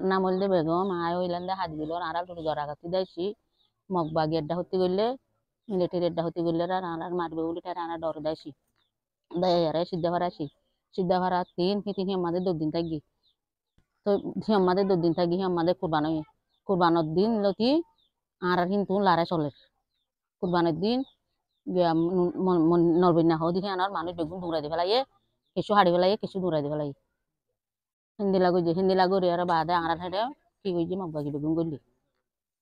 নামলদে বেগম আয় হইলান্দে হাত গিল আড়াল টুটু জরা গাতি দাইছি মগবাগি এড্ডা হতে গেলে মিলিটারি এড্ডা হতে গেলে আর মারবে বলে তারা আনা ডর দাইছি দায়ারে সিদ্ধা ভাড়াছি সিদ্ধা ভাড়া তিন আমাদের 2 দিন থাকি তো আমাদের 2 দিন থাকি আমাদের কুরবানোর দিন লতি আর কিন্তু লারে চলে কুরবানের দিন নরবন্যা হো দিকে আনার মানুষ বেগুন দৌড়াই দি ফেলাইয়ে কিছু হাড়ি ফেলাইয়ে কিছু দৌড়াই দি ফেলাই হিন্দি লাগো রে আর বাদে আড়া ঠাডে কি কইছি মগবাগি বেগুন গলি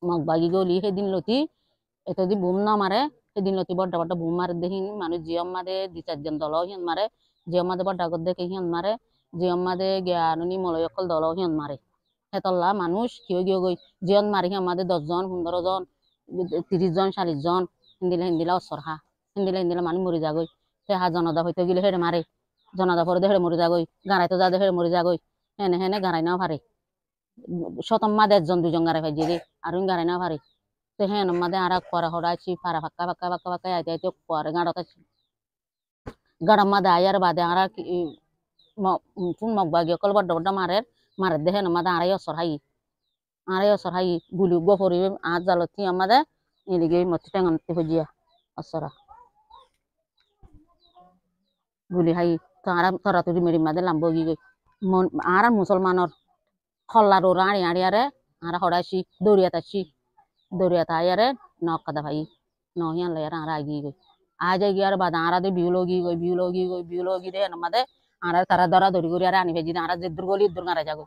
মগবাগি গলি সেদিন লতি এতদি বুম না মারে সেদিন লতি বড্ডা বড্ডা বুম মারে দেখি মানুষ জিয়ম মাদে 2-4 জন দল হিয়ন মারে জিয়ম মাদে বড্ডা গদ দেখে হিয়ন মারে জিয়ম মাদে জ্ঞানী মলয়কল দল হিয়ন মারে হেতল্লা মানুষ কিয় গই জিয়ন মারি হিয়ন মাদে 10 জন 15 জন 30 জন 40 জন হিন্দিলা অসরহা হিন্দিলা মানুষ মরি যাগই সে হা জনদা হইতে গেলে হেড়ে মারে জনদা পরে হেড়ে মরি যাগই গাড়াইতে যা হেড়ে মরি যাগই হেনে হেনে গাড়াই নাও পারে শতম মাদে 1-2 জন গাড়াই ভাই যে আর গাড়াই নাও পারে তো হেন মাদে আর পরে হড়াইছি পারা ফাক্কা আইতে পরে গাড়াম মাদে আয়ার বাদে আর ফুন মগবাগি অকল বড্ডা বড্ডা মারে দেহে মাদে আড়াই অসর হাই গুলি গফরি আজ জালতি আমাদের এদিকে মতি টেঙ্গনতে হজিয়া অসরা গুলি হাই তরা তুরি মেরি মাদে লাম্বগি গই আর মুসলমানর খল্লার ওরা আড়ি আরে আর হড়াইছি দৌড়িয়াতা আয়ারে নকাদা ভাই নহিয়ান লায়ার আর আগি গই আজ গিয়ার বাদ আর দে বিউলগি রে আমাদের আর তারা দরা দড়ি করে আর আনি ভেজি আর যে দুর্গলি দুর্গারা যাগো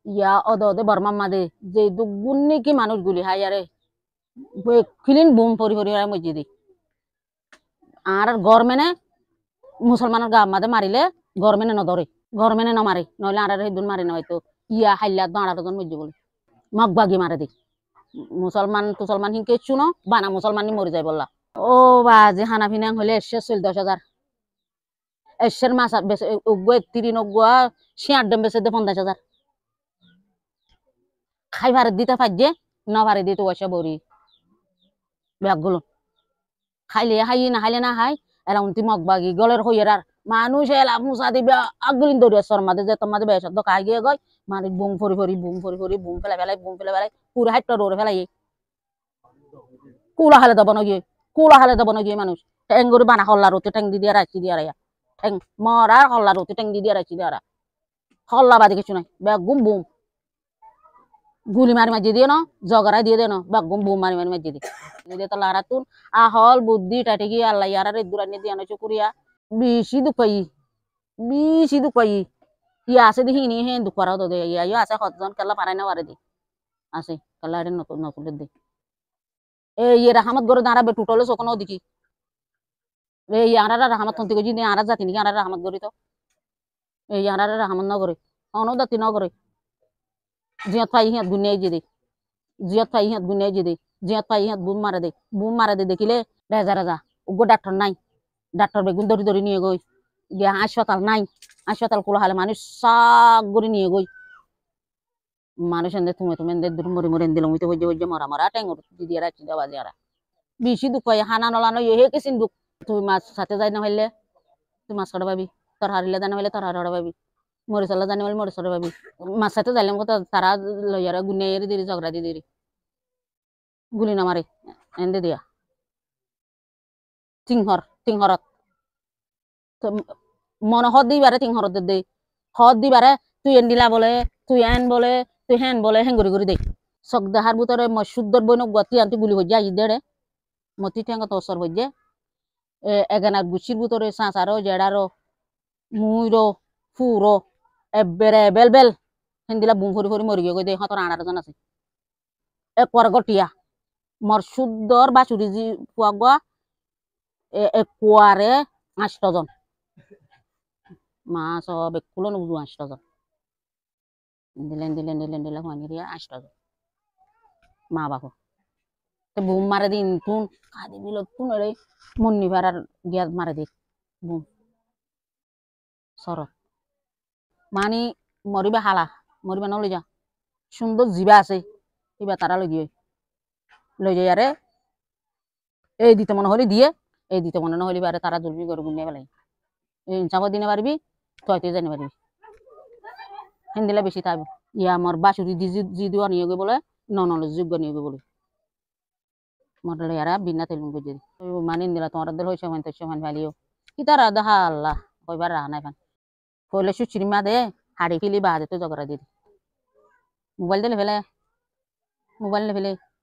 ইয়া অদে বর্মা মাদে যে দুগুন্নি কি মানুষ গুলি হাই আরে ফিলিন বুম পরি আর মসজিদে আর গরমেনে মুসলমানের গা মাদে মারিলে গরমেনে নধরে গরমেনে ন মারে নইলে আর হিদুন মারে না হয়তো ইয়া হাইলা দাঁড়াজন মসজি বলে মগবাগি মারে দে মুসলমান হিংকে চুনো বানা মুসলমান মরি যায় বললা ও বা যে হানা ফিনাং হলে 10,000 এসের মাছ বেছে উগ্গ 3 শিয়ার ডম বেছে 50,000 খাই ভারে দিতে পারছে না ভারে দিতে ওসা বড়ি ব্যাগগুলো খাইলে হাই না খাইলে না হাই এলা উন্তি মগবাগি গলের হইয়ার আর মানুষ এলা মুসা দিবে আগুলিন দৌড়িয়া সরমাদে যে তোমাদের বেসব তো খাই গিয়ে গই মানে বুম ফরি বুম ফেলাই পুরো হাইটটা রোড়ে ফেলাই কুলা হালে দেব না গিয়ে মানুষ ঠ্যাং গরু বানা হল্লা রতে ঠ্যাং দি দিয়া রাখি দিয়া রাইয়া ঠ্যাং মরা হল্লা রতে ঠ্যাং দি দিয়া রাখি দিয়া হল্লা বাদে কিছু নাই বেগুম বুম গুলি মারি দিয়ে না জগরাই দিয়ে দেন বেগুম বুম মারি দিয়ে দিয়ে তো লারা তুন আহল বুদ্ধি টাটে গিয়ে আল্লাহ ইয়ারা রে দুরানি দিয়ে আনো চুকুরিয়া বেশি দুপাই ইয়া আছে দেখি নি হে দুপারাও তো দে ইয়া আছে কতজন কেলা পারাই না পারে দি আছে কেলা রে নতুন দে এই রাহামত গরে দাঁড়াবে টুটলে সখন দেখি এই আরা রাহামত তন্তি গজি নে আরা জাতি নাকি আরা রাহামত গরি তো এই আরা রাহামত নগরে অন জাতি নগরে জিয়ত পাই হিয়াত গুনিয়াই যে দে জিয়ত পাই হিয়াত বুম মারে দে দেখিলে রাজা উগ্র ডাক্তার নাই ডাক্তার বেগুন ধরি নিয়ে গই গিয়া হাসপাতাল কোলা হালে মানুষ সাগ করে নিয়ে গই মানুষ এনে তুমি মরি দিলাম হইতে মরা টেঙ্গর দিয়ে রাখি দেওয়া যারা বেশি দুঃখ পাই হানা নলানো হে কেসিন দুঃখ তুই মাছ সাথে যাই না হইলে তুই মাছ কাটা পাবি তোর হারিলে জানা হইলে তোর হারা পাবি মরিচালা জানি হইলে মরিচলা পাবি মাছ সাথে যাইলাম কথা তারা লইয়ারা গুনিয়ে দিদি ঝগড়া দিদি গুলি না মারে এনে দিয়া টিংহরত মনে হদ দিবারে টিংহরত দে হদ দিবারে তুই এন দিলা বলে তুই এন বলে তুই হেন বলে হেঙ্গুরি করে দে চক দেহার ভিতরে মসুদ্দর বইন গতি আনতে গুলি হয়ে যায় দেড়ে মতি ঠেঙ্গ তসর হয়ে যায় এগানার গুছির ভিতরে সাঁচারো জেড়ারো মুইরো ফুরো এবেরে বেল হেন্দিলা বুম ফরি মরি গিয়ে দে হতর 8জন আছে একবার গটিয়া মর সুদ্দর বাছুরি জি পুয়া একুয়ারে 8জন মা সব একুলো নুজু 8জন দিলেন হয়নি রিয়া 8জন মা বাপু তো বুম মারে দিন তুন কাদি দিল তুন রে মুন্নি ভাড়ার গিয়া মারে দি বুম সরত মানি মরিবা হালা মরিবা নলে যা সুন্দর জিবা আছে এবার তারা লই যাই আরে এই দিতে মনে হলে দিয়ে এই দিতে মনে নহলে বারে তারা জলবি করে গুনিয়ে বেলাই এই চাপা দিনে পারবি তুই জানি পারবি হিন্দিলা বেশি থাকবে ইয়া আমার বাসুরি দি জি দিওয়া নিয়ে বলে ননল যোগ্য নিয়ে বলে মডেল ইয়ারা বিনা তেলুন বুঝে মানে নিলা তোমার দল হইছে মানে তো সমান ভালিও কি তারা দেখা আল্লাহ কইবার রাহা নাই ফান কইলে সুচিরি মা দে হাড়ি ফিলি বাদে তো জগরা দি মোবাইল দিলে ফেলে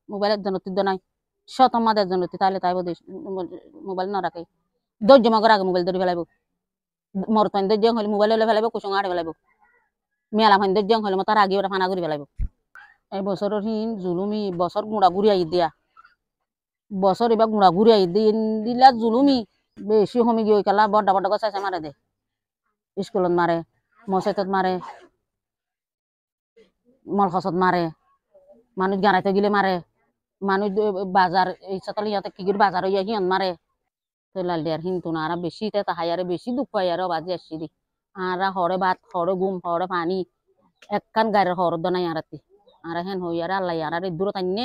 মোবাইলের জন্য তুই নাই শত মাদের জন্য তাহলে তাই বোধ মোবাইল না রাখে ধৈর্য মগর আগে মোবাইল ধরে ফেলাইব মরতন ধৈর্য হলে মোবাইল হলে ফেলাইব কুসুং আড়ে ফেলাইব মেলা ফাইন ধৈর্য হলে তার আগে ওরা ফানা ঘুরি ফেলাইব এই বছরের হিন জুলুমি বছর গুঁড়া ঘুরি আই দিয়া বছর এবার গুঁড়া ঘুরি আই দিলা জুলুমি বেশি হমি গিয়ে খেলা বড্ডা বড্ডা গছাইছে মারে দে স্কুলত মারে মসজিদত মারে মলখসত মারে মানুষ গাড়াইতে গেলে মারে মানুষ বাজার এই সাতাল ইয়াতে কি করে বাজার হইয়া হিয়ন মারে তো লাল দিয়ার হিন্তু না আর বেশি তাহাইয়ারে বেশি দুঃখ পাই আর বাজি আসছি দি আর হরে ভাত হরে ঘুম হরে পানি একখান গায়ের হর দনাই আরাতি আর হেন হই আর আল্লাহ আর দূর টাইনে